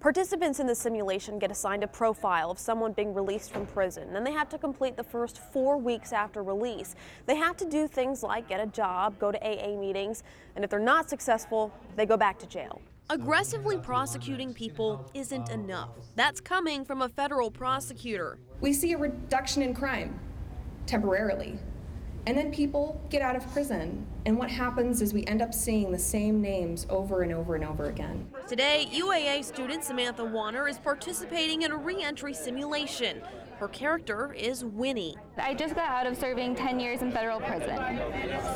Participants in the simulation get assigned a profile of someone being released from prison, and they have to complete the first 4 weeks after release. They have to do things like get a job, go to AA meetings, and if they're not successful, they go back to jail. Aggressively prosecuting people isn't enough. That's coming from a federal prosecutor. We see a reduction in crime, temporarily. And then people get out of prison, and what happens is we end up seeing the same names over and over and over again. Today, UAA student Samantha Warner is participating in a re-entry simulation. Her character is Winnie. I just got out of serving 10 years in federal prison,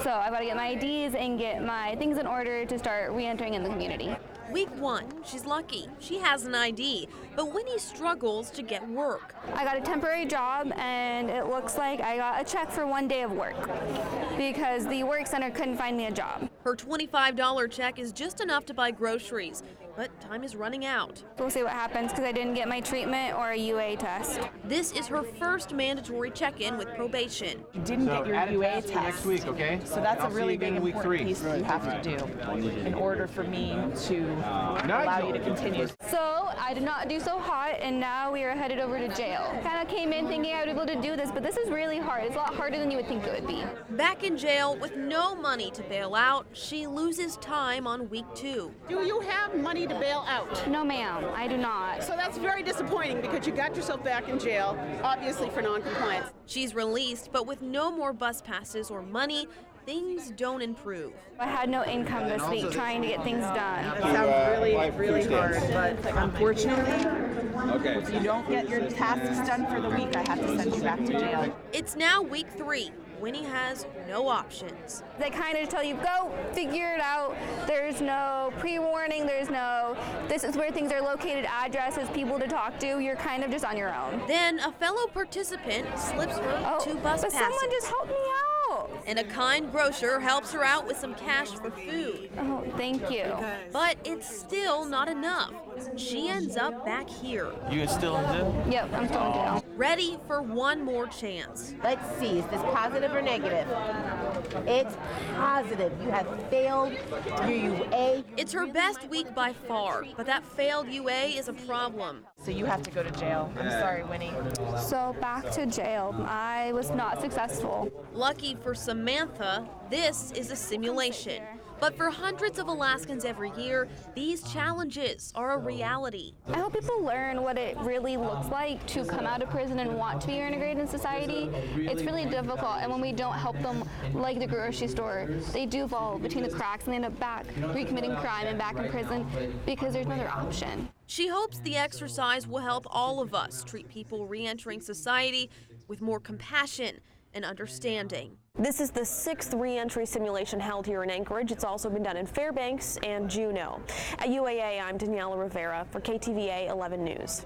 so I've got to get my IDs and get my things in order to start re-entering in the community. Week 1, she's lucky. She has an ID, but Winnie struggles to get work. I got a temporary job, and it looks like I got a check for 1 day of work because the work center couldn't find me a job. Her $25 check is just enough to buy groceries, but time is running out. We'll see what happens because I didn't get my treatment or a UA test. This is her first mandatory check-in with probation. You didn't get your UA test next week, okay? So that's a really big important piece that you have to do in order for me to allow you to continue. So I did not do so hot, and now we are headed over to jail. Kind of came in thinking I would be able to do this, but this is really hard. It's a lot harder than you would think it would be. Back in jail with no money to bail out, she loses time on week 2. Do you have money to bail out? No, ma'am, I do not. So that's very disappointing because you got yourself back in jail, obviously for non-compliance. She's released, but with no more bus passes or money, things don't improve. I had no income this week trying to get things done. It sounds really hard, but unfortunately, if you don't get your tasks done for the week, I have to send you back to jail. It's now week 3. Winnie has no options. They kind of tell you, go figure it out. There's no pre-warning, there's no, this is where things are located, addresses, people to talk to. You're kind of just on your own. Then a fellow participant slips her 2 bus passes. Someone just help me out. And a kind grocer helps her out with some cash for food. Oh, thank you. But it's still not enough. She ends up back here. You still in jail? Yep, I'm still in jail. Ready for one more chance. Let's see, is this positive or negative? It's positive. You have failed your UA. It's her best week by far, but that failed UA is a problem. So you have to go to jail. I'm sorry, Winnie. So back to jail. I was not successful. Lucky for Samantha, this is a simulation. But for hundreds of Alaskans every year, these challenges are a reality. I hope people learn what it really looks like to come out of prison and want to be integrated in society. It's really difficult, and when we don't help them, like the grocery store, they do fall between the cracks and they end up back recommitting crime and back in prison because there's no other option. She hopes the exercise will help all of us treat people re-entering society with more compassion and understanding. This is the 6th re-entry simulation held here in Anchorage. It's also been done in Fairbanks and Juneau. At UAA, I'm Daniela Rivera for KTVA 11 News.